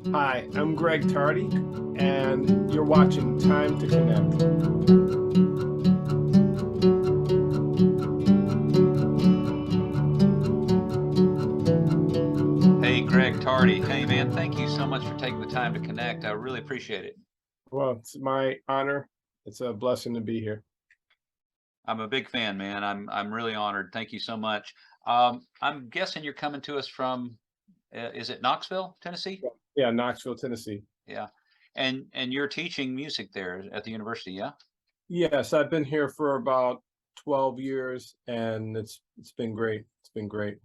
Hi, I'm Greg Tardy, and you're watching Time to Connect. Hey, Greg Tardy. Hey, man, thank you so much for taking the time to connect. I really appreciate it. Well, it's my honor. It's a blessing to be here. I'm a big fan, man. I'm really honored. Thank you so much. I'm guessing you're coming to us from, is it Knoxville, Tennessee? Yeah, Knoxville, Tennessee. Yeah. And you're teaching music there at the university, yeah? Yes, I've been here for about 12 years, and it's been great. It's been great.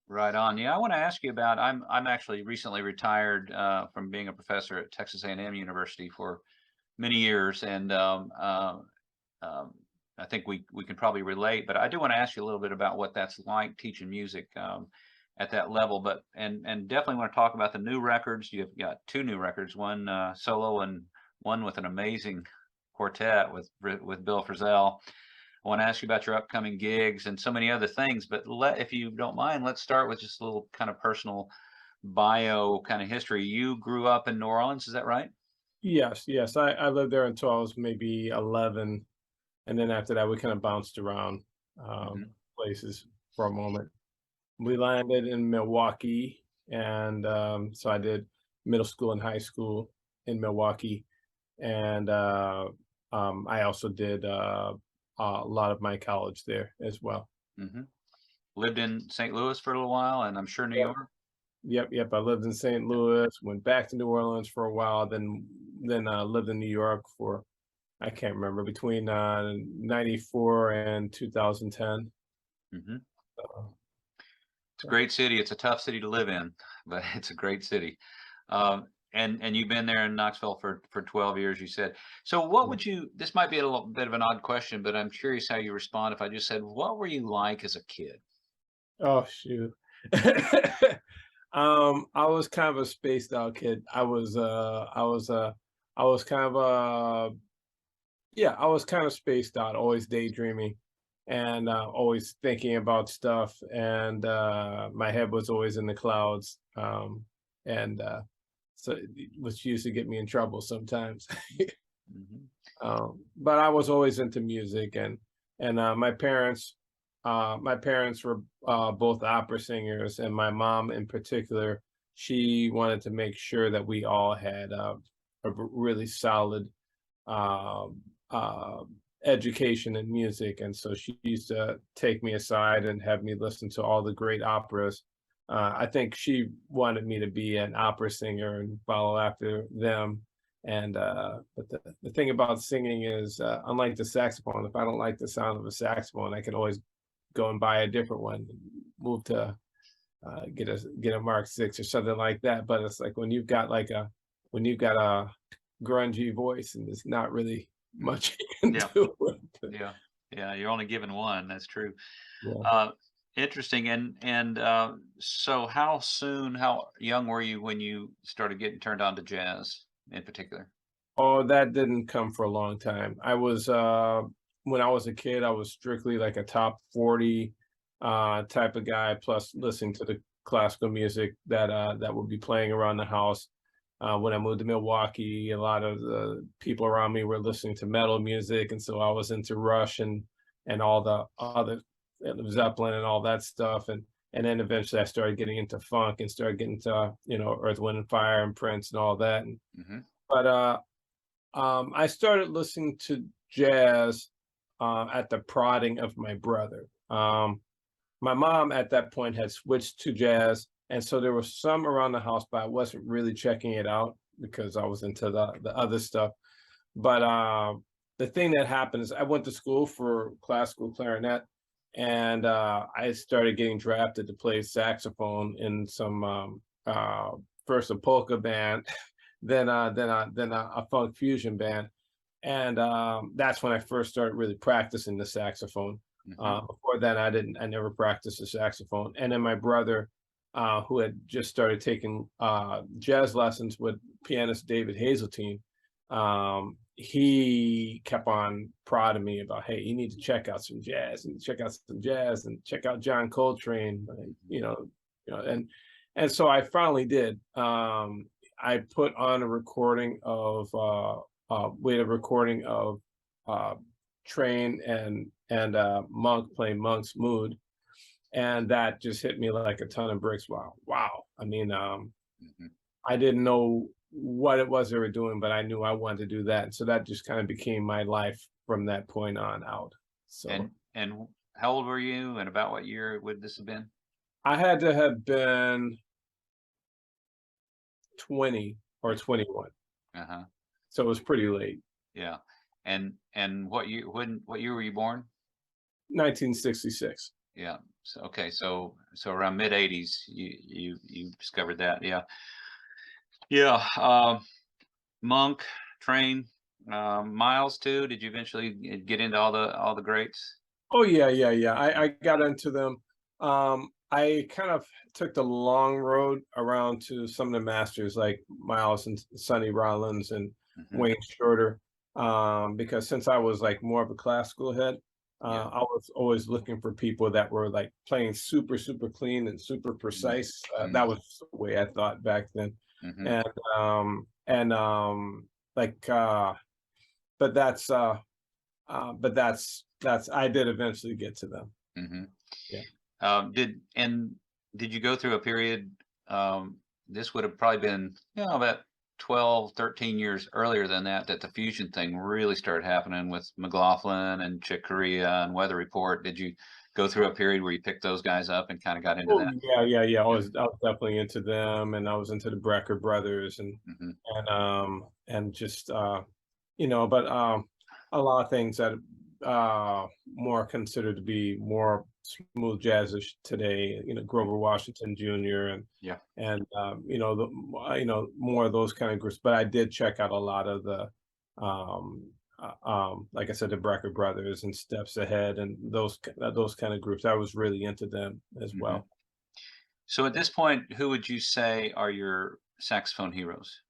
Right on. Yeah, I want to ask you about. I'm actually recently retired from being a professor at Texas A&M University for many years, and um, I think we can probably relate. But I do want to ask you a little bit about what that's like teaching music at that level. But and definitely want to talk about the new records. You've got two new records, one solo and one with an amazing quartet with Bill Frisell. I want to ask you about your upcoming gigs and so many other things. But if you don't mind, let's start with just a little kind of personal bio kind of history. You grew up in New Orleans, is that right? Yes, yes. I lived there until I was maybe 11, and then after that, we kind of bounced around Hmm. places for a moment. We landed in Milwaukee, and so I did middle school and high school in Milwaukee, and I also did a lot of my college there as well. Hmm. Lived in St. Louis for a little while, and I'm sure New Yep, York. yep. I lived in St. Louis, went back to New Orleans for a while, then lived in New York for I can't remember between 94 and 2010. Hmm. Uh, It's a great city. It's a tough city to live in, but it's a great city. And you've been there in Knoxville for 12 years, you said. So what yeah. would you? This might be a little bit of an odd question, but I'm curious how you respond if I just said, "What were you like as a kid?" Oh shoot. I was kind of a spaced out kid. I was kind of yeah, I was kind of spaced out, always daydreaming and always thinking about stuff. And my head was always in the clouds. And so which used to get me in trouble sometimes. Hmm. But I was always into music, and my parents were both opera singers, and my mom in particular, she wanted to make sure that we all had really solid um, uh, education in music, and so she used to take me aside and have me listen to all the great operas. I think she wanted me to be an opera singer and follow after them. And but the thing about singing is, unlike the saxophone, if I don't like the sound of a saxophone, I can always go and buy a different one, and move to get a Mark 6 or something like that. But it's like when you've got a grungy voice and there's not really Hmm. much you can Yeah, do with it. yeah, yeah. You're only given one. That's true. Yeah. Uh, Interesting. And so, how young were you when you started getting turned on to jazz in particular? Oh, that didn't come for a long time. When I was a kid, I was strictly like a top 40 type of guy, plus listening to the classical music that would be playing around the house. When I moved to Milwaukee, a lot of the people around me were listening to metal music, and so I was into Rush and all the other Zeppelin and all that stuff. And then eventually I started getting into funk and started getting to, Earth, Wind and Fire and Prince and all that. And Hmm. but I started listening to jazz at the prodding of my brother. My mom at that point had switched to jazz, and so there was some around the house, but I wasn't really checking it out because I was into the other stuff. But the thing that happened is I went to school for classical clarinet, and I started getting drafted to play saxophone in some first a polka band, then a funk fusion band, and that's when I first started really practicing the saxophone. Hmm. Before then, I never practiced the saxophone. And then my brother, who had just started taking jazz lessons with pianist David Hazeltine, he kept on prodding me about, hey, you need to check out some jazz and check out some jazz and check out John Coltrane, you know, and so I finally did. I put on a recording of we had a recording of uh Train and Monk playing Monk's Mood, and that just hit me like a ton of bricks. Wow. I mean, Mhm. I didn't know what it was they were doing, but I knew I wanted to do that. And so that just kind of became my life from that point on out. So And how old were you, and about what year would this have been? I had to have been 20 or 21. Uh-huh. So it was pretty late. Yeah. And what year were you born? 1966. Yeah. So, okay. So around mid '80s, you discovered that. Yeah. Yeah. Monk, Train, Miles too. Did you eventually get into all the greats? Oh yeah. I got into them. I kind of took the long road around to some of the masters like Miles and Sonny Rollins and Hmm. Wayne Shorter. Because since I was like more of a classical head, Yeah. I was always looking for people that were like playing super clean and super precise. Mm-hmm. That was the way I thought back then. Hmm. And like but that's I did eventually get to them. Hmm. Yeah. Did you go through a period, this would have probably been, about 12, 13 years earlier than that, that the fusion thing really started happening with McLaughlin and Chick Corea and Weather Report. Did you go through a period where you picked those guys up and kind of got into Oh, that? yeah. Yeah. I was definitely into them, and I was into the Brecker brothers, Hmm. and just but a lot of things that more considered to be more smooth jazzish today. Grover Washington Jr. Yeah. and more of those kind of groups. But I did check out a lot of the like I said, the Brecker brothers and Steps Ahead and those kind of groups. I was really into them as Hmm. well. So at this point, who would you say are your saxophone heroes?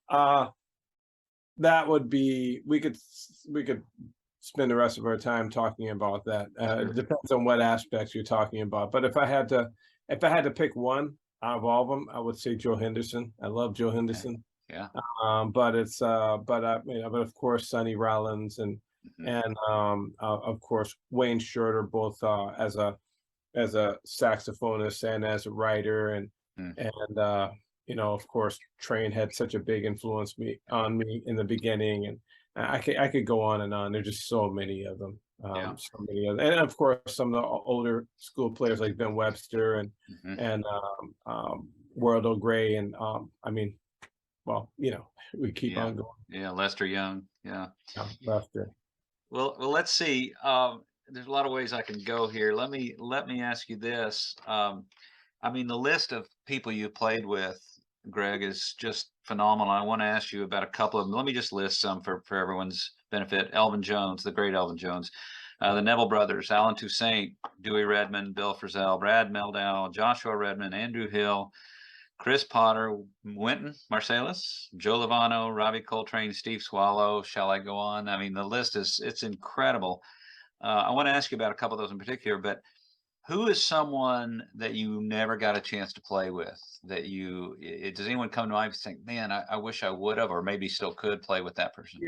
Uh, that would be we could spend the rest of our time talking about that. It Sure. depends on what aspects you're talking about. But if I had to pick one out of all of them, I would say Joe Henderson. I love Joe Okay. Henderson. Yeah. But of course Sonny Rollins Hmm. and of course Wayne Shorter, both as a saxophonist and as a writer, and of course Train had such a big influence on me in the beginning, and I could go on and on. There's just so many of them. Yeah. So many of them. And of course some of the older school players like Ben Webster Hmm. and World O'Gray, and I mean, well, we keep Yeah. on going. Yeah. Lester Young. Yeah. Lester. Well, let's see. There's a lot of ways I can go here. Let me ask you this. I mean, the list of people you played with, Greg, is just phenomenal. I want to ask you about a couple of them. Let me just list some for everyone's benefit. Elvin Jones, the great Elvin Jones, the Neville Brothers, Alan Toussaint, Dewey Redman, Bill Frisell, Brad Meldau, Joshua Redman, Andrew Hill, Chris Potter, Wynton Marsalis, Joe Lovano, Ravi Coltrane, Steve Swallow. Shall I go on? I mean, the list it's incredible. I want to ask you about a couple of those in particular, but who is someone that you never got a chance to play with that does anyone come to mind and think, man, I wish I would have, or maybe still could play with that person?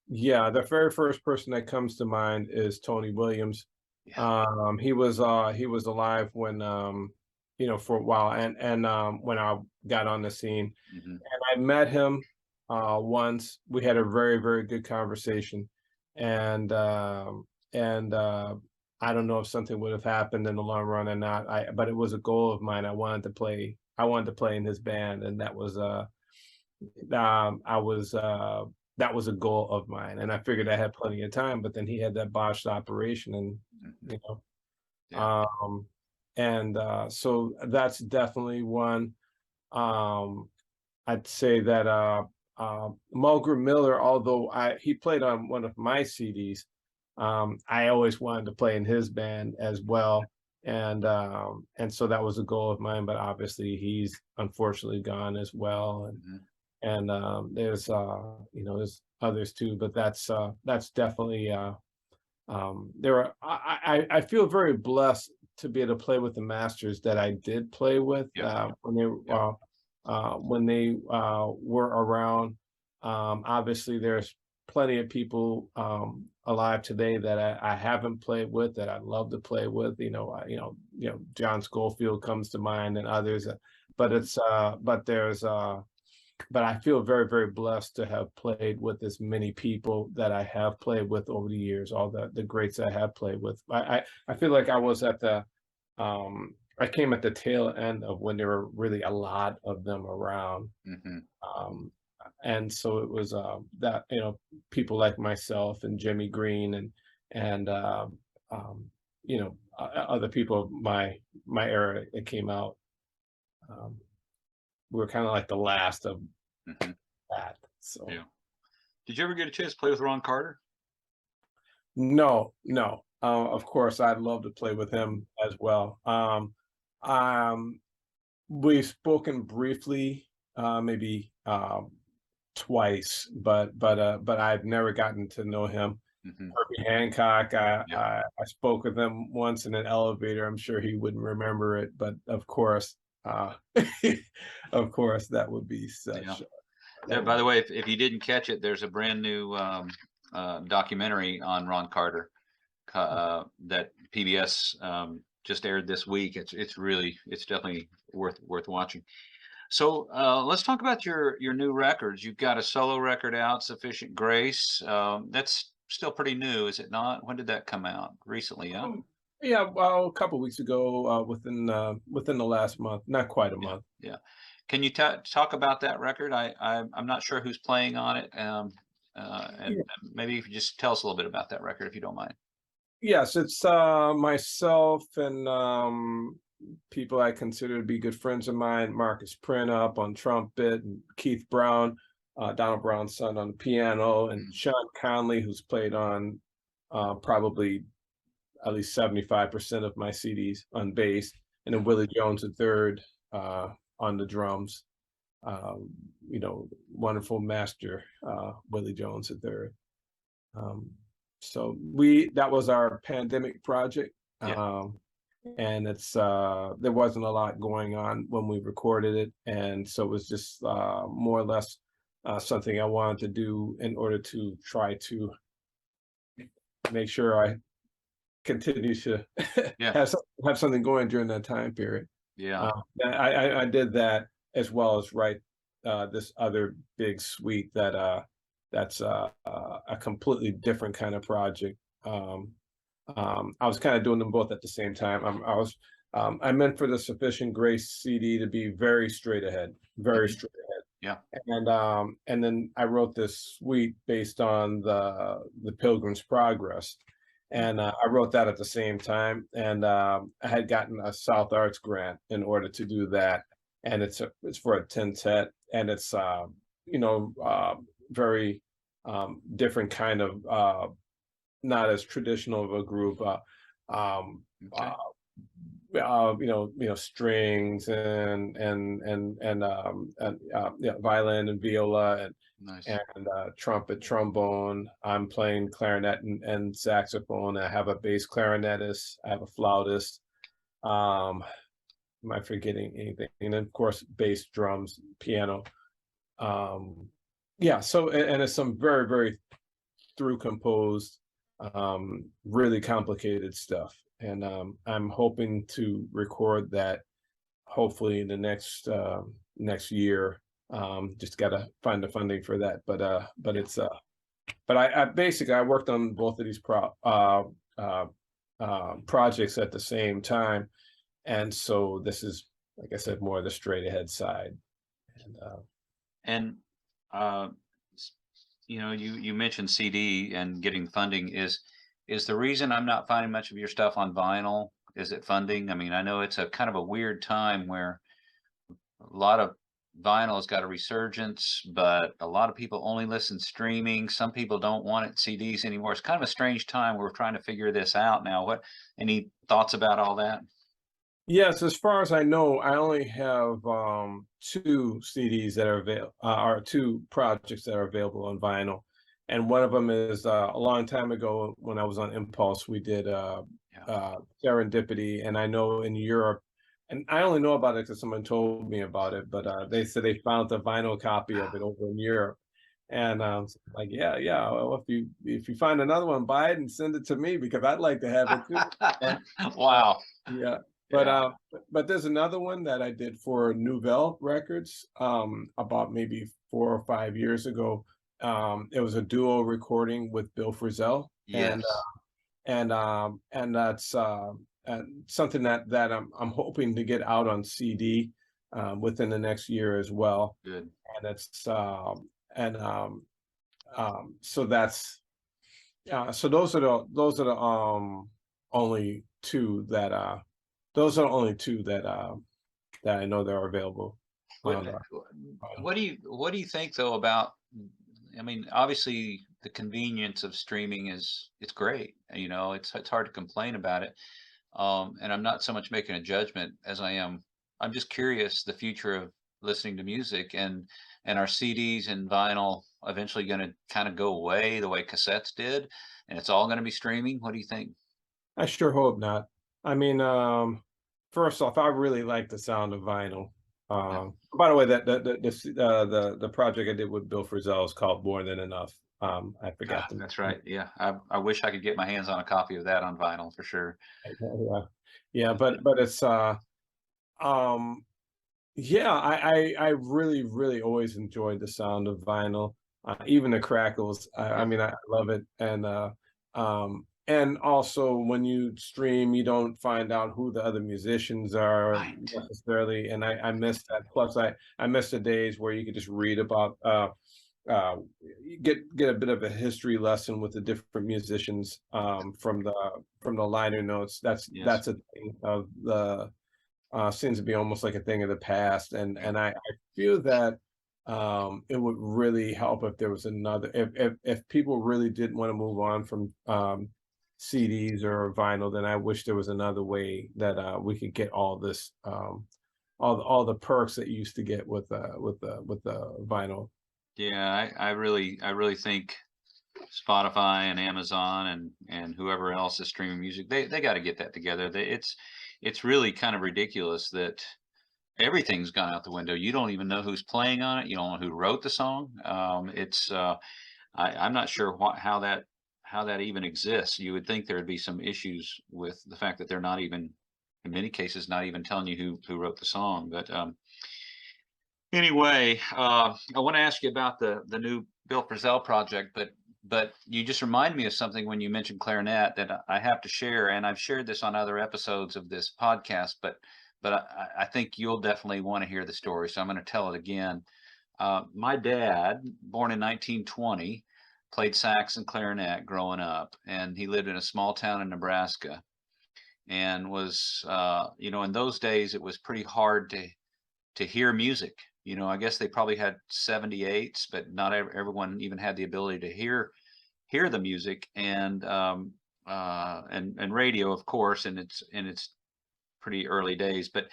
Yeah, the very first person that comes to mind is Tony Williams. Yeah. He was alive when for a while, and when I got on the scene, Hmm. and I met him once. We had a very good conversation, and I don't know if something would have happened in the long run or not. But it was a goal of mine. I wanted to play in his band, and I was that was a goal of mine, and I figured I had plenty of time. But then he had that botched operation, and Hmm. you know, Yeah. um, and so that's definitely one. Um, I'd say that Mulgrew Miller, although he played on one of my CDs, I always wanted to play in his band as well, and so that was a goal of mine. But obviously, he's unfortunately gone as well, Hmm. and there's others too, but that's definitely there are I feel very blessed to be able to play with the masters that I did play with Yeah. when they Yeah. when they were around. Obviously, there's plenty of people alive today that I haven't played with that I'd love to play with. John Schofield comes to mind and others. But it's but there's but I feel very, very blessed to have played with as many people that I have played with over the years, all the greats I have played with. I feel like I was at I came at the tail end of when there were really a lot of them around. Hmm. And so it was that, people like myself and Jimmy Green and other people of my era that came out. Um, we were kind of like the last of Hmm. that. So Yeah. Did you ever get a chance to play with Ron Carter? no, no. Of course, I'd love to play with him as well. Um, we've spoken briefly, maybe twice, but I've never gotten to know him. Hmm. Herbie Hancock, Yeah. I spoke with him once in an elevator. I'm sure he wouldn't remember it, but of course, of course, that would be Yeah. such. There, That by would the be, way, if you didn't catch it, there's a brand new documentary on Ron Carter that PBS just aired this week. It's definitely worth watching. So let's talk about your new records. You've got a solo record out, Sufficient Grace. That's still pretty new, is it not? When did that come out? Recently, yeah. um, yeah. Well, a couple weeks ago, within the last month, not quite a Yeah, month. yeah. Can you talk about that record? I'm not sure who's playing on it, and maybe you could just tell us a little bit about that record if you don't mind. Yes, it's myself and people I consider to be good friends of mine, Marcus Printup on trumpet, and Keith Brown, Donald Brown's son on the piano, and Mm. Sean Conley, who's played on probably at least 75% of my CDs on bass, and then Willie Jones III on the drums. Um, Wonderful master, Willie Jones III. Um, so that was our pandemic project. Yeah, And it's there wasn't a lot going on when we recorded it. And so it was just more or less something I wanted to do in order to try to make sure I continue to yeah, have something going during that time period. yeah. Uh, I did that as well as write this other big suite that's a completely different kind of project. I was kind of doing them both at the same time. I meant for the Sufficient Grace CD to be very straight ahead, very Mhm. straight Yeah. ahead, and then I wrote this suite based on the Pilgrim's Progress, Mm. and I wrote that at the same time, and I had gotten a South Arts grant in order to do that, and it's for a quintet, and it's very different kind of not as traditional of a group. Um, Okay. uh, Strings and violin and viola Nice. and trumpet, trombone. I'm playing clarinet and saxophone. I have a bass clarinetist. I have a flautist. Um, am I forgetting anything? And then of course bass, drums, piano. Um, yeah. So and it's some very very through composed, really complicated stuff. And I'm hoping to record that hopefully in the next year. Just gotta find the funding for that. But Yeah. it's but I basically I worked on both of these uh, projects at the same time, and so this is like I said more the straight ahead side. And And uh, s- you mentioned CD and getting funding. Is the reason I'm not finding much of your stuff on vinyl? Is it funding? I mean, I know it's a kind of a weird time where a lot of vinyl has got a resurgence, but a lot of people only listen streaming. Some people don't want it CDs anymore. It's kind of a strange time. We're trying to figure this out now. Any thoughts about all that? Yes, as far as I know, I only have two CDs that are available, or two projects that are available on vinyl, and one of them is a long time ago when I was on Impulse. We did Yeah. Serendipity, and I know in Europe and I only know about it because someone told me about it, but they said they found the vinyl copy of it over in Europe. And like, yeah, yeah. Well, if you find another one, buy it and send it to me because I'd like to have it too. Uh, uh, Wow. yeah, but Yeah. there's another one that I did for Nouvelle Records about maybe 4 or 5 years ago. It was a duo recording with Bill Frisell, Yes. and that's something that I'm hoping to get out on CD within the next year as well. Good. And it's and so that's so those are the only two that those are the only two that I know that are available What on the vinyl. what do you think though about, I mean, obviously the convenience of streaming is it's great. You know, it's hard to complain about it. And I'm not so much making a judgment as I am. I'm just curious the future of listening to music, and are CDs and vinyl eventually going to kind of go away the way cassettes did, and it's all going to be streaming. What do you think? I sure hope not. I mean, first off, I really like the sound of vinyl. Yeah. By the way, that the project I did with Bill Frisell is called More Than Enough. I forgot Ah, to that's mention right. Yeah, I wish I could get my hands on a copy of that on vinyl for sure. it. Yeah, yeah, but it's um yeah, I really always enjoyed the sound of vinyl, even the crackles. I Yep. mean, I love it, and also when you stream, you don't find out who the other musicians are Right. necessarily, and I miss that. Plus, I miss the days where you could just read about uh, get a bit of a history lesson with the different musicians from the liner notes. Yes. That's a thing of the seems to be almost like a thing of the past, Yeah. and I feel that it would really help if there was another if people really didn't want to move on from CDs or vinyl, then I wish there was another way that we could get all this all the perks that you used to get with the vinyl. Yeah, I really think Spotify and Amazon and whoever else is streaming music, they got to get that together. It's really kind of ridiculous that everything's gone out the window. You don't even know who's playing on it. You don't know who wrote the song. I'm not sure how that even exists. You would think there would be some issues with the fact that they're not even, in many cases, not even telling you who wrote the song. But anyway, I want to ask you about the new Bill Frisell project, but you just remind me of something when you mentioned clarinet that I have to share, and I've shared this on other episodes of this podcast, but I think you'll definitely want to hear the story, so I'm going to tell it again. My dad, born in 1920, played sax and clarinet growing up, and he lived in a small town in Nebraska, and was, you know, in those days it was pretty hard to hear music. You know, I guess they probably had 78s, but not everyone even had the ability to hear the music, and radio, of course, in its pretty early days. But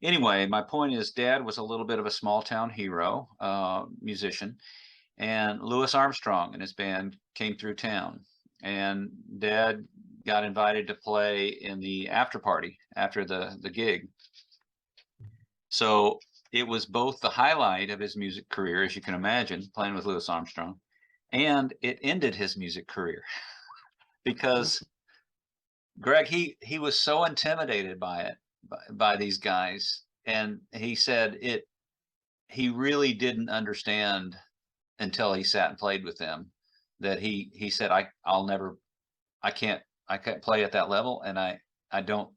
anyway, my point is, Dad was a little bit of a small town hero, musician, and Louis Armstrong and his band came through town, and Dad got invited to play in the after party after the gig. So it was both the highlight of his music career, as you can imagine, playing with Louis Armstrong, and it ended his music career because Greg, he was so intimidated by it, by these guys, and he said he really didn't understand until he sat and played with them, that he said, I'll never, I can't play at that level, and I don't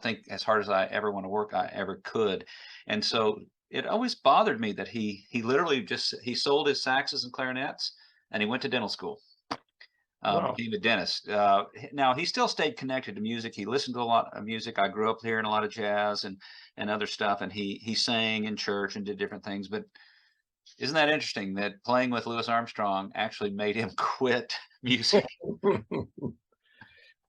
think as hard as I ever want to work I ever could. And so it always bothered me that he literally just he sold his saxes and clarinets, and he went to dental school, Wow. became a dentist. Now he still stayed connected to music. He listened to a lot of music. I grew up hearing a lot of jazz and other stuff, and he sang in church and did different things. But isn't that interesting that playing with Louis Armstrong actually made him quit music?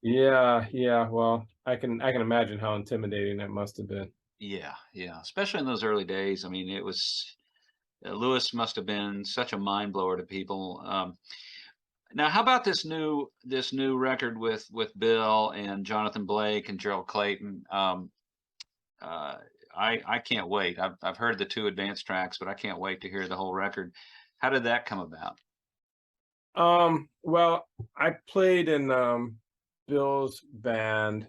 Yeah, yeah. Well, I can imagine how intimidating that must have been. Yeah, yeah. Especially in those early days. I mean, it was Louis must have been such a mind blower to people. Now, how about this new record with Bill and Johnathan Blake and Gerald Clayton? Uh, I can't wait. I've heard the 2 advanced tracks, but I can't wait to hear the whole record. How did that come about? Well, I played in Bill's band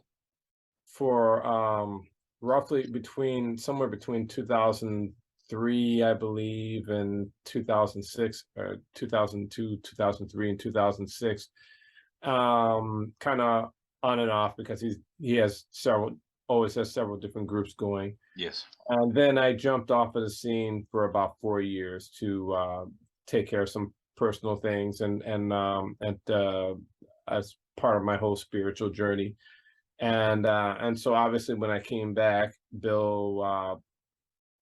for roughly somewhere between 2003, I believe, and 2006, or 2002, 2003, and 2006. Kind of on and off because always has several different groups going. Yes. And then I jumped off of the scene for about 4 years to take care of some personal things and as part of my whole spiritual journey. And so obviously when I came back, Bill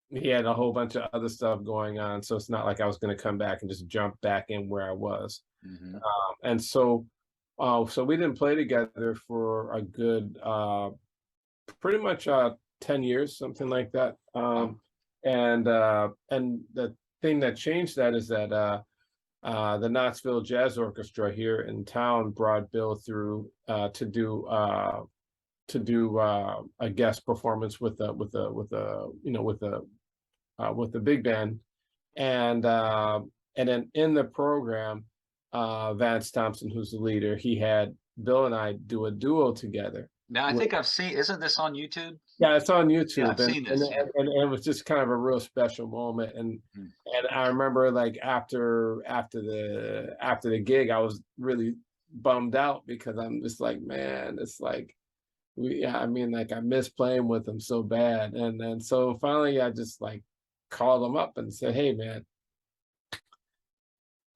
he had a whole bunch of other stuff going on. So it's not like I was going to come back and just jump back in where I was. Hmm. And so so we didn't play together for a good pretty much 10 years, something like that. Wow. And the thing that changed that is that the Knoxville Jazz Orchestra here in town brought Bill through to do a guest performance with the big band, and then in the program, Vance Thompson, who's the leader, he had Bill and I do a duo together. Now I think I've seen. Isn't this on YouTube? Yeah, it's on Yeah, YouTube, I've seen this. Yeah. and it was just kind of a real special moment, Mhm. and I remember like after the gig, I was really bummed out because I'm just like, man, it's like I mean, like I miss playing with him so bad, and then so finally I just like called him up and said, hey, man,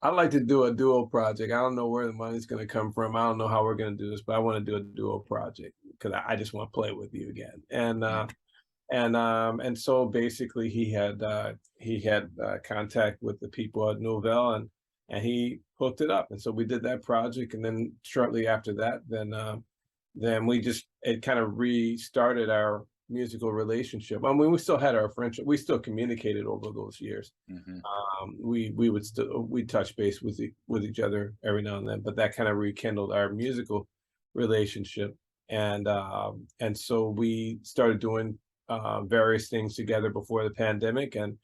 I'd like to do a duo project. I don't know where the money's going to come from. I don't know how we're going to do this, but I want to do a duo project because I just want to play with you again. Mhm. And so basically he had contact with the people at Nouvelle, and he hooked it up. And so we did that project, and then shortly after that, then it kind of restarted our musical relationship. I mean, we still had our friendship. We still communicated over those years. Mhm. We touch base with each other every now and then, but that kind of rekindled our musical relationship. And so we started doing various things together before the pandemic, and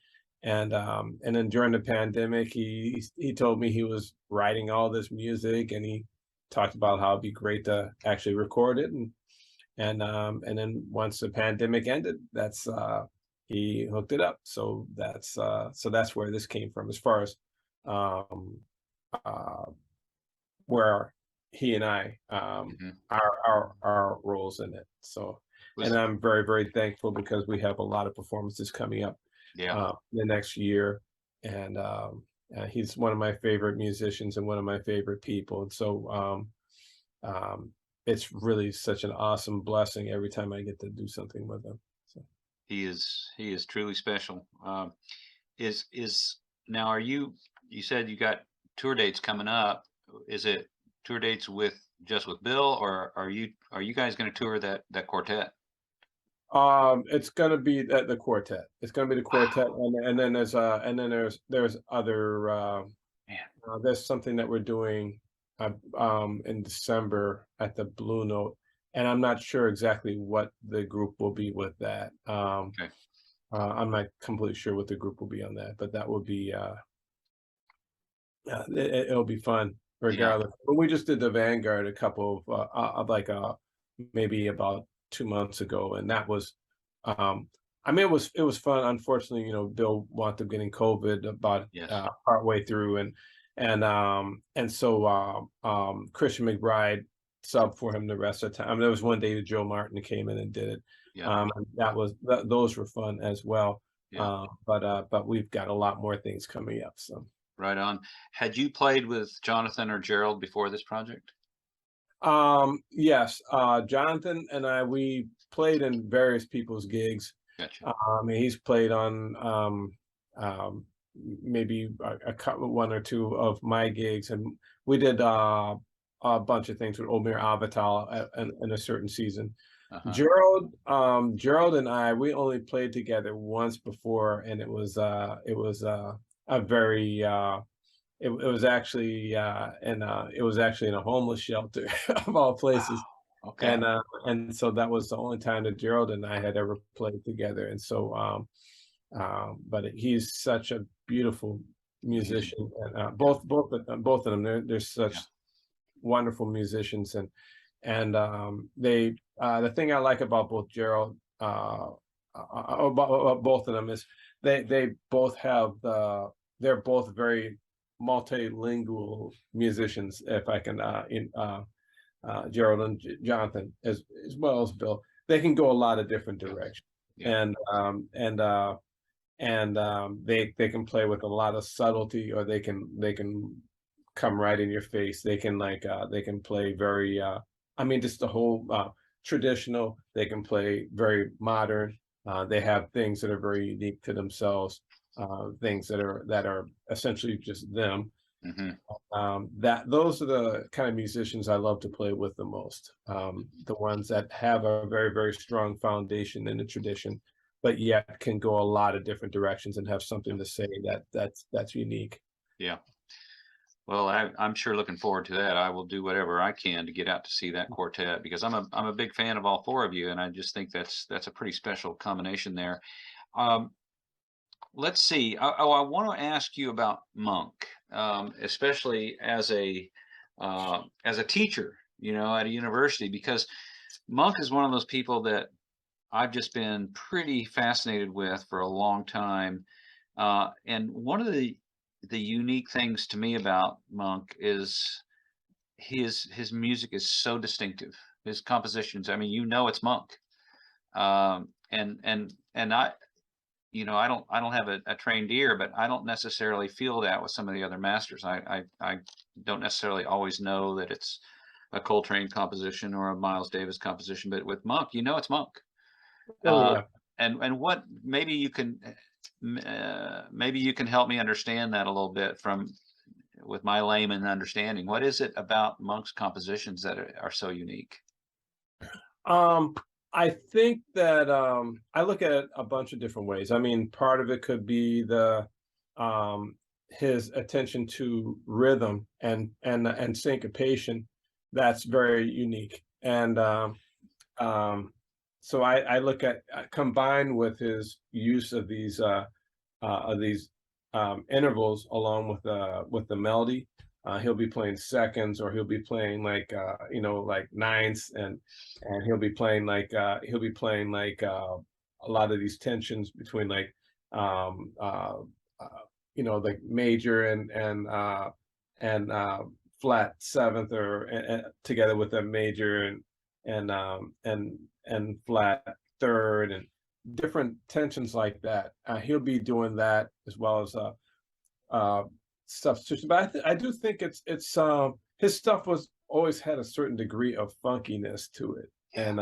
then during the pandemic, he told me he was writing all this music, and he talked about how it'd be great to actually record it, and then once the pandemic ended, that's he hooked it up. So that's where this came from as far as um, uh, where he and I Mhm. our roles in it. So, and Was I'm very, very thankful because we have a lot of performances coming up Yeah. the next year, and he's one of my favorite musicians and one of my favorite people. And so um, it's really such an awesome blessing every time I get to do something with him. So. He is truly special. Is now are you said you got tour dates coming up. Is it tour dates just with Bill, or are you guys going to tour that quartet? It's gonna be the quartet. It's gonna be the quartet, Wow, and then there's other man. there's something that we're doing in December at the Blue Note, and I'm not sure exactly what the group will be with that. Okay. I'm not completely sure what the group will be on that, but that will be it'll be fun Yeah. regardless. But we just did the Vanguard a couple of like maybe about 2 months ago, and that was I mean it was fun. Unfortunately, Bill wound up getting COVID about Yes. partway through, and so Christian McBride subbed for him the rest of the time. There was one day that Joe Martin came in and did it. Yeah. And those were fun as well. Yeah. But we've got a lot more things coming up. So. Right on. Had you played with Johnathan or Gerald before this project? Yes, Jonathan and we played in various people's gigs. Gotcha. He's played on um, maybe a couple, one or two of my gigs, and we did a bunch of things with Omer Avital in a certain season. Uh-huh. Gerald and we only played together once before, and it was a very it was actually in a homeless shelter of all places. Wow. Okay. And so that was the only time that Gerald and I had ever played together. And so, but he's such a beautiful Amazing. musician, and Yeah. both of them, they're Yeah. such wonderful musicians, and they the thing I like about both Gerald about both of them is they both have they're both very multilingual musicians. If I can, Gerald and Jonathan, as well as Bill, they can go a lot of different Yeah. directions, Yeah. and they can play with a lot of subtlety, or they can come right in your face. They can play very I mean, just the whole traditional. They can play very modern. They have things that are very unique to themselves, things that are essentially just them. Hmm. That those are the kind of musicians I love to play with the most. The ones that have a very, very strong foundation in the tradition, but yet can go a lot of different directions and have Yeah. something to say that's unique. Yeah. Well, I'm sure looking forward to that. I will do whatever I can to get out to see that quartet because I'm a big fan of all four of you, and I just think that's a pretty special combination there. Um, let's see. I want to ask you about Monk, especially as a teacher, at a university, because Monk is one of those people that I've just been pretty fascinated with for a long time. And one of the unique things to me about Monk is his music is so distinctive. His compositions, I mean, it's Monk. And I don't have a trained ear, but I don't necessarily feel that with some of the other masters. I don't necessarily always know that it's a Coltrane composition or a Miles Davis composition, but with Monk, it's Monk. Oh Uh, yeah. and what maybe you can help me understand that a little bit from with my layman understanding. What is it about Monk's compositions that are so unique? Um, I think that I look at it a bunch of different ways. I mean, part of it could be the um, his attention to rhythm and syncopation. That's very unique. And um, so I look at combined with his use of these intervals along with the melody. He'll be playing seconds, or he'll be playing like ninths, and he'll be playing a lot of these tensions between um, uh, like major and flat seventh, or together with a major and um, and and flat third, and different tensions like that. He'll be doing that as well as uh, substitution. But I do think it's his stuff was always had a certain degree of funkiness to it, Yeah. and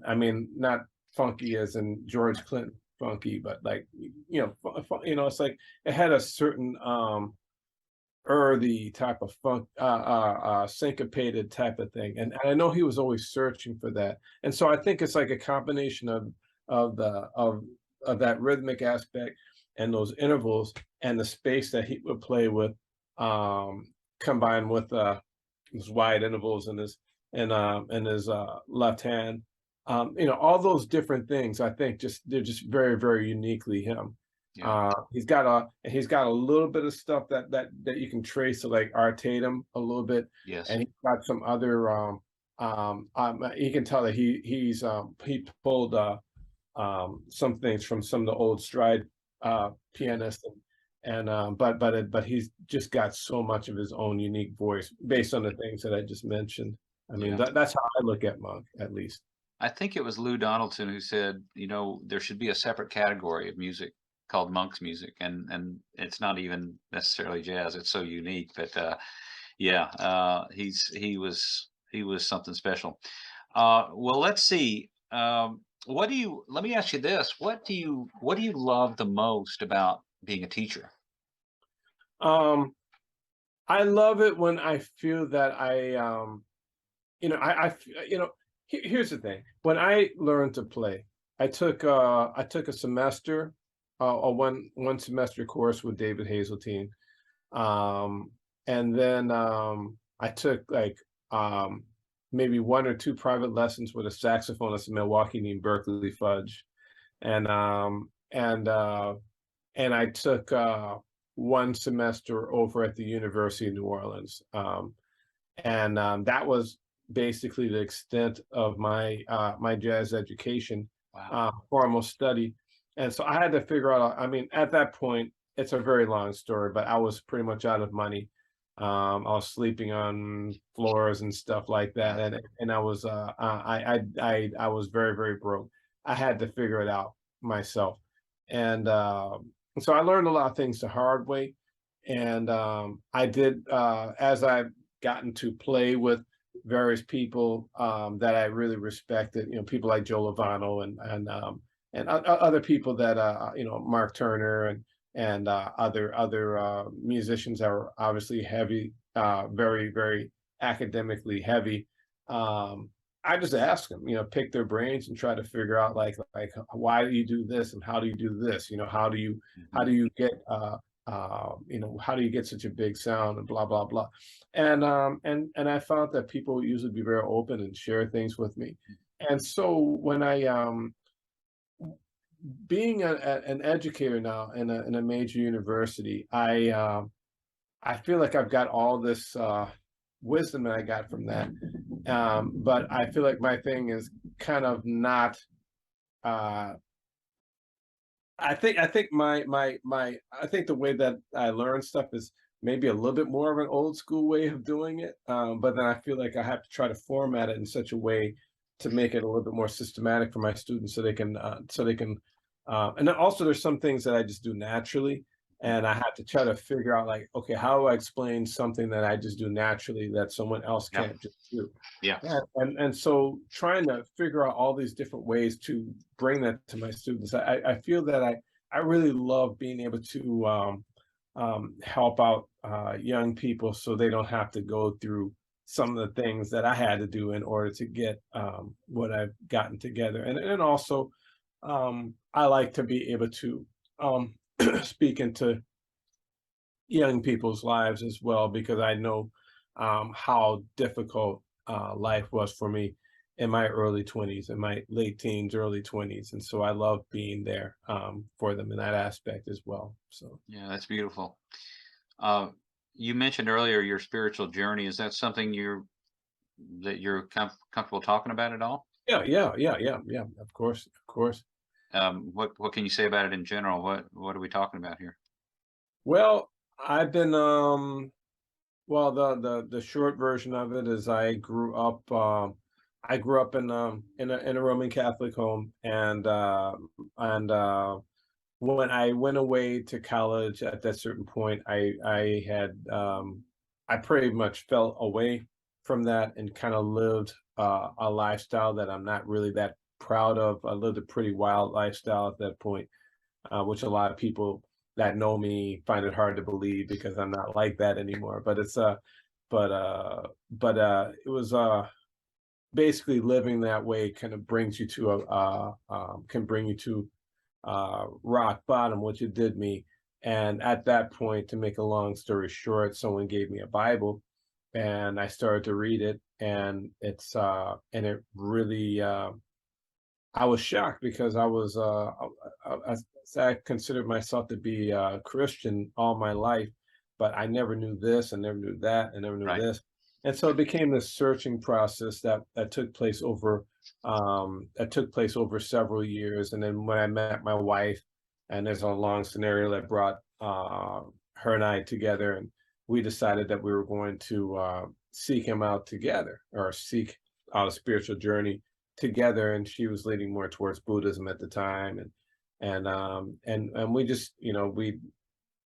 I mean, not funky as in George Clinton funky, but like it's like it had a certain earthy type of funk, syncopated type of thing, and I know he was always searching for that, and so I think it's like a combination of the of that rhythmic aspect and those intervals and the space that he would play with, um, combined with his wide intervals and his left hand, all those different things. I think they're just very, very uniquely him. Yeah. He's got a little bit of stuff that you can trace to like Art Tatum a little bit, Yes. and he's got some other you can tell that he pulled some things from some of the old stride pianists, but he's just got so much of his own unique voice based on the things that I just mentioned. I mean, Yeah. that's how I look at Monk, at least. I think it was Lou Donaldson who said, there should be a separate category of music called Monk's music, and it's not even necessarily jazz. It's so unique, but yeah, he was something special. Well, let's see. Let me ask you this. What do you love the most about being a teacher? Um, I love it when I feel that here's the thing. When I learned to play, I took a semester, a one semester course with David Hazeltine, um, and then I took um, maybe one or two private lessons with a saxophonist in Milwaukee named Berkeley Fudge, and and I took one semester over at the University of New Orleans, that was basically the extent of my my jazz education, Wow. formal study. And so I had to figure out. I mean, at that point, it's a very long story, but I was pretty much out of money. I was sleeping on floors and stuff like that, Yeah. and I was I was very very broke. I had to figure it out myself, and so I learned a lot of things the hard way. And I did as I've gotten to play with various people that I really respected, you know, people like Joe Lovano and other people that you know, Mark Turner and other musicians that were obviously heavy, very very academically heavy. Um, I just ask them, you know, pick their brains and try to figure out like why do you do this and how do you do this? You know, how Mhm. do you get you know, how do you get such a big sound and blah blah blah. And and I found that people would usually be very open and share things with me. And so when I being an educator now in a major university, I feel like I've got all this wisdom that I got from that. But I feel like my thing is kind of not. Uh, I think I think the way that I learn stuff is maybe a little bit more of an old school way of doing it. But then I feel like I have to try to format it in such a way to make it a little bit more systematic for my students so they can and then also there's some things that I just do naturally, and I have to try to figure out like, okay, how do I explain something that I just do naturally that someone else Yeah. can't just do? Yeah. Yeah, and so trying to figure out all these different ways to bring that to my students, I feel that I really love being able to help out young people so they don't have to go through some of the things that I had to do in order to get what I've gotten together, and also I like to be able to speak into young people's lives as well because I know how difficult life was for me in my early 20s, in my late teens, early 20s. And so I love being there for them in that aspect as well. So, Yeah, that's beautiful. Uh, you mentioned earlier your spiritual journey. Is that something you're comfortable talking about at all? yeah, of course, of course. What can you say about it in general? What are we talking about here? Well, I've been, well, the short version of it is I grew up in a Roman Catholic home, and when I went away to college at that certain point, I had I pretty much fell away from that and kind of lived a lifestyle that I'm not really that proud of. I lived a pretty wild lifestyle at that point, which a lot of people that know me find it hard to believe because I'm not like that anymore. But it's it was basically living that way kind of brings you to a can bring you to rock bottom, which it did me. And at that point, to make a long story short, someone gave me a Bible, and I started to read it, and and it really I was shocked because I considered myself to be a Christian all my life, but I never knew this, I never knew that, I never knew Right. this, and so it became this searching process that took place over several years, and then when I met my wife, and there's a long scenario that brought her and I together, and we decided that we were going to seek him out together or seek out a spiritual journey together, and she was leaning more towards Buddhism at the time, and we just, you know, we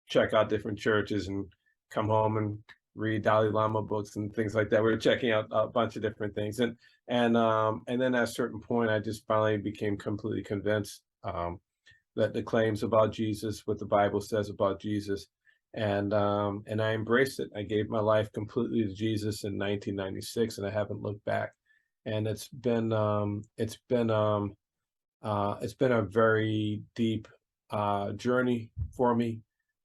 check out different churches and come home and read Dalai Lama books and things like that. We were checking out a bunch of different things, and then at a certain point, I just finally became completely convinced that the claims about Jesus, what the Bible says about Jesus, and I embraced it. I gave my life completely to Jesus in 1996, and I haven't looked back. And it's been a very deep journey for me.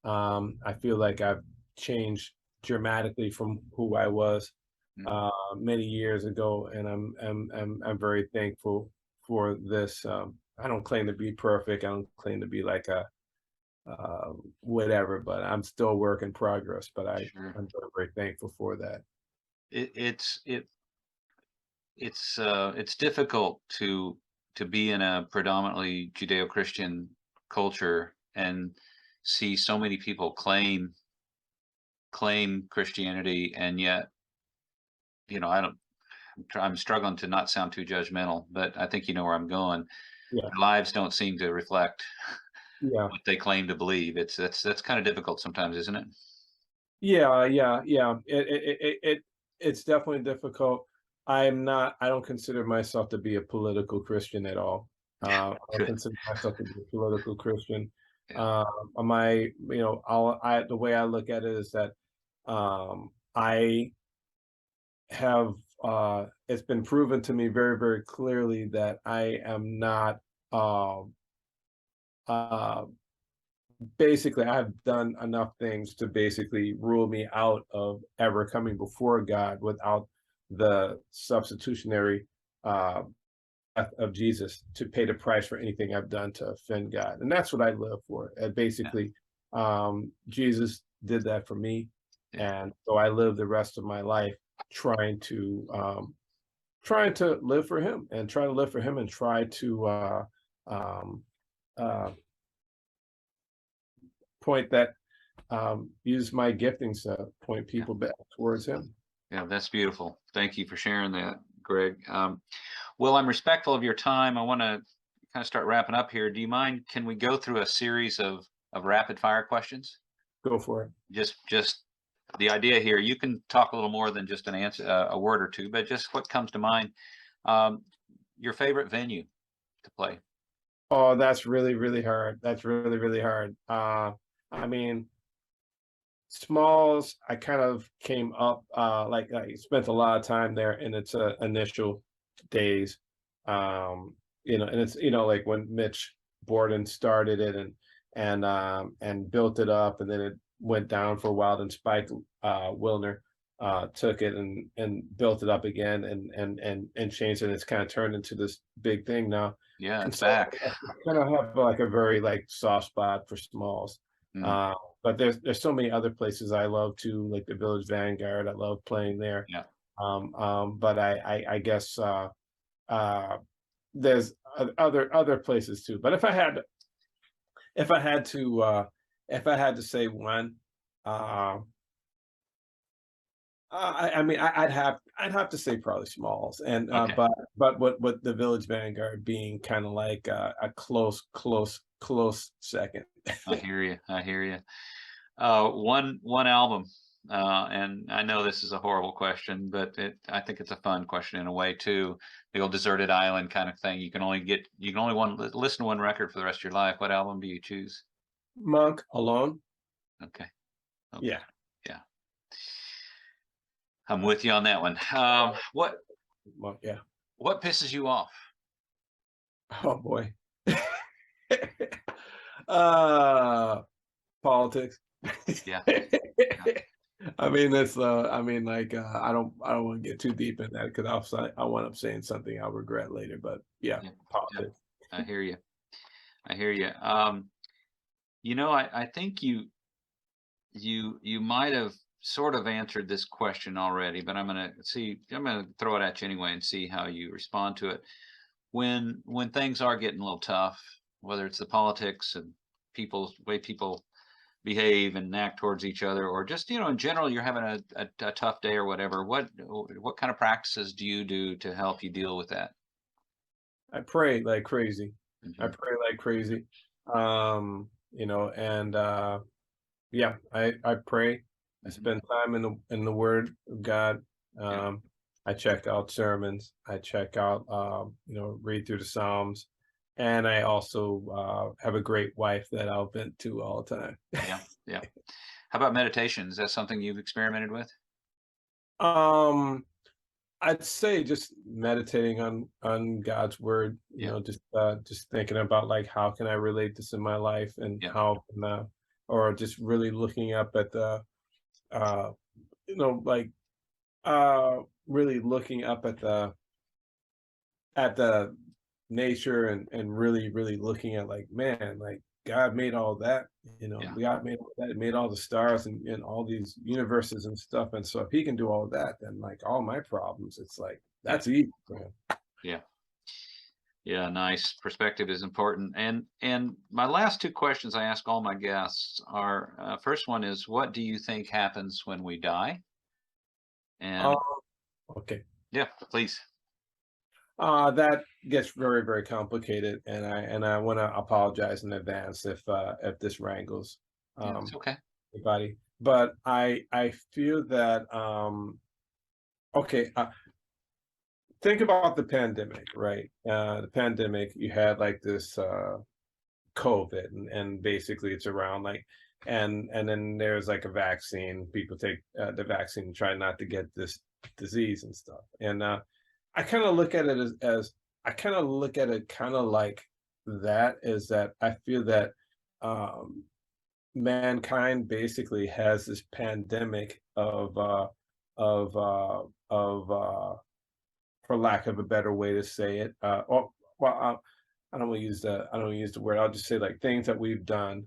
I feel like I've changed dramatically from who I was many years ago, and I'm very thankful for this. I don't claim to be perfect. I don't claim to be like a whatever, but I'm still a work in progress. But Sure. I'm very, very thankful for that. It, it's it it's difficult to be in a predominantly Judeo-Christian culture and see so many people claim Christianity, and yet, I don't. I'm struggling to not sound too judgmental, but I think you know where I'm going. Yeah, Their lives don't seem to reflect yeah, what they claim to believe. That's kind of difficult sometimes, isn't it? yeah. It's definitely difficult. I don't consider myself to be a political Christian at all. I don't Good. consider myself to be a political Christian. Yeah. The way I look at it is that I have it's been proven to me very, very clearly that I am not um uh basically I've done enough things to basically rule me out of ever coming before God without the substitutionary uh death of Jesus to pay the price for anything I've done to offend God. And that's what I live for. And Yeah. basically, Jesus did that for me. Yeah. And so I live the rest of my life trying to trying to live for him and try to live for him and try to um uh point that use my giftings to point Yeah. people back towards him. Yeah. That's beautiful. Thank you for sharing that, Greg. Well, I'm respectful of your time. I want to kind of start wrapping up here. Do you mind? Can we go through a series of rapid fire questions? Go for it. Just the idea here. You can talk a little more than just an answer, a word or two, but just what comes to mind. Um, your favorite venue to play? Oh, that's really, really hard. That's really, really hard. I mean, Smalls, I kind of came up, like I spent a lot of time there in its initial days. And it's like when Mitch Borden started it and built it up, and then it went down for a while. Then Spike Wilner took it and built it up again and changed it. And it's kind of turned into this big thing now. Yeah, And it's so back. I kind of have like a very like soft spot for Smalls. Mm, Uh, but there's so many other places I love too, like the Village Vanguard. I love playing there. yeah. But I guess uh, there's other places too. But if I had to if I had to say one, uh, I'd have to say probably Smalls, and Okay. but with the Village Vanguard being kind of like a close second. I hear you. I hear you. One album, and I know this is a horrible question, but I think it's a fun question in a way too. The old deserted island kind of thing. You can only listen to one record for the rest of your life. What album do you choose? Monk alone. Okay. Okay. Yeah. Yeah. I'm with you on that one. Monk. Yeah. What pisses you off? Oh boy. uh Politics. Yeah. Yeah. I mean that's like I don't want to get too deep in that because I wind up saying something I'll regret later. But yeah, Yeah. Yeah. politics. I hear you. I hear you. I think you might have sort of answered this question already, but I'm gonna throw it at you anyway and see how you respond to it. When things are getting a little tough, whether it's the politics and people's way people behave and act towards each other, or just in general you're having a tough day or whatever, what kind of practices do you do to help you deal with that? I pray like crazy. I Hmm. pray like crazy. And yeah, I pray. I Hmm. spend time in the Word of God. Yeah. Um, I check out sermons. I check out read through the Psalms, and I also have a great wife that I'll vent to all the time. Yeah. Yeah. How about meditation? Is that something you've experimented with? um, I'd say just meditating on God's word. Yeah. Just thinking about like how can I relate this in my life and Yeah. how can or just really looking up at the uh like Really looking up at the nature and really looking at like, man, like God made all that, Yeah. God made all that, made all the stars and all these universes and stuff. And so if he can do all that, then like all my problems, it's like Yeah. that's easy for him. Yeah. Yeah, nice. Perspective is important. And my last two questions I ask all my guests are, first one is, what do you think happens when we die? Um, And okay. yeah, please. That gets very complicated, and I want to apologize in advance if this wrangles Yeah, it's um okay. anybody. But I feel that okay, think about the pandemic, right? The pandemic, you had like this COVID, and basically it's around like, and then there's like a vaccine. People take the vaccine and try not to get this disease and stuff. And I kind of look at it as I kind of look at it kind of like that is that I feel that um, mankind basically has this pandemic of of for lack of a better way to say it. Or, well, I don't want to use I don't wanna use the word. I'll just say like things that we've done,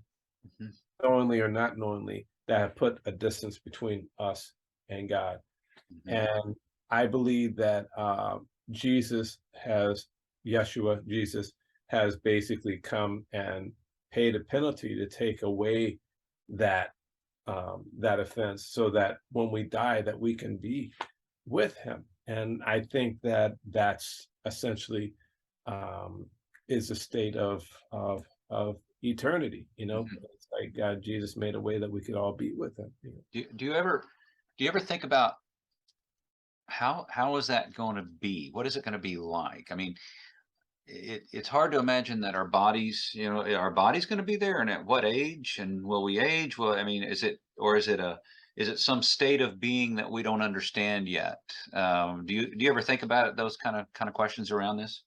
Mhm. knowingly or not knowingly, that have put a distance between us and God. Mhm. And I believe that Jesus has basically come and paid a penalty to take away that that offense, so that when we die, that we can be with him. And I think that that's essentially um, is a state of eternity. Mhm. It's like God, Jesus made a way that we could all be with him. Do you ever think about how is that going to be? What is it going to be like? I mean, it's hard to imagine that our bodies, our body's going to be there, and at what age, and will we age? Well, I mean, is it some state of being that we don't understand yet? Do you ever think about it, those kind of questions around this?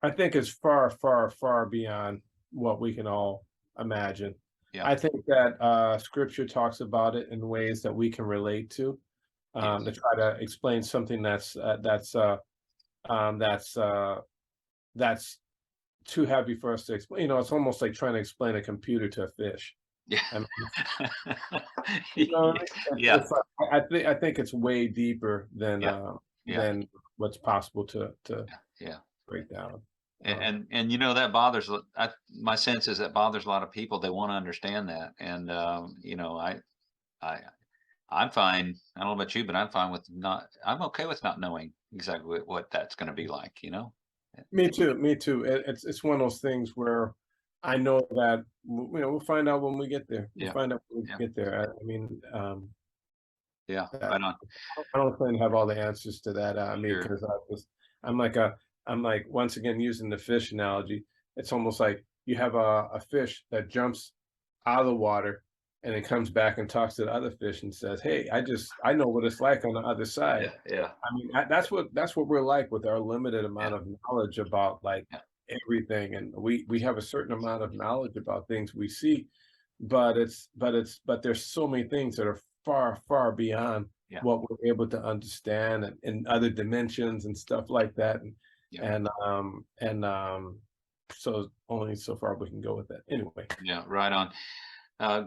I think it's far beyond what we can all imagine. Yeah. I think that Scripture talks about it in ways that we can relate to Yes. try to explain something um, that's uh, that's too heavy for us to explain. It's almost like trying to explain a computer to a fish. Yeah. I mean, you know what I mean? Yeah. It's like I think it's way deeper Yeah. Yeah. than what's possible to Yeah. break down. And Um, and you know that bothers my sense is that bothers a lot of people. They want to understand that, and I I'm fine. I don't know about you, but I'm fine with not. I'm okay with not knowing exactly what that's going to be like. Me too, me too. It's one of those things where I know that we'll find out when we get there. We'll Yeah. find out when Yeah. we get there. I mean, Yeah. that Right on. I don't claim to have all the answers to that. I mean, Sure. because I'm like a, I'm like once again using the fish analogy. It's almost like you have a fish that jumps out of the water and it comes back and talks to the other fish and says, "Hey, I know what it's like on the other side." Yeah. Yeah. I mean, that's what we're like with our limited Yeah. amount of knowledge about like Yeah. everything, and we have a certain amount of knowledge about things we see, but there's so many things that are far beyond Yeah. what we're able to understand, and in other dimensions and stuff like that, Yeah. and so only so far we can go with that. Anyway, Yeah. Right on.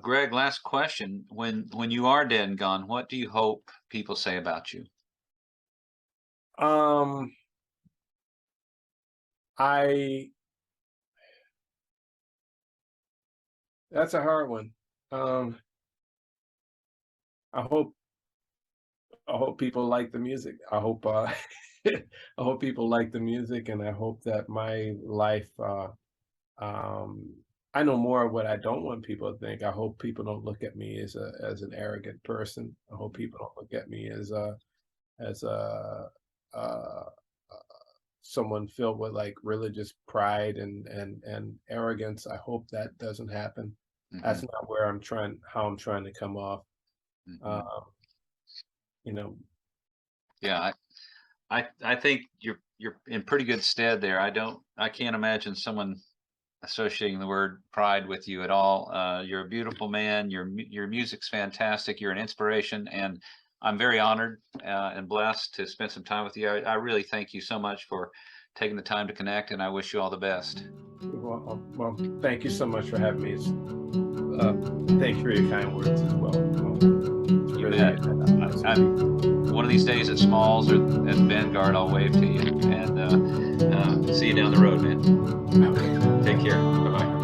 Greg, last question. When you are dead and gone, what do you hope people say about you? um, I that's a hard one. Um, I hope I hope people like the music. I hope I hope people like the music, and I hope that my life um I know more of what I don't want people to think. I hope people don't look at me as an arrogant person. I hope people don't look at me as a uh someone filled with like religious pride and arrogance. I hope that doesn't happen. That's Hmm. not where how I'm trying to come off. Uh, Hmm. you know, Yeah. I think you're in pretty good stead there. I can't imagine someone associating the word pride with you at all. You're a beautiful man. Your music's fantastic. You're an inspiration, and I'm very honored and blessed to spend some time with you. I really thank you so much for taking the time to connect, and I wish you all the best. Well, thank you so much for having me. Thank you for your kind words as well. It's You really, bet. One of these days at Smalls or at Vanguard, I'll wave to you, and see you down the road, man. okay. Take care. Bye-bye.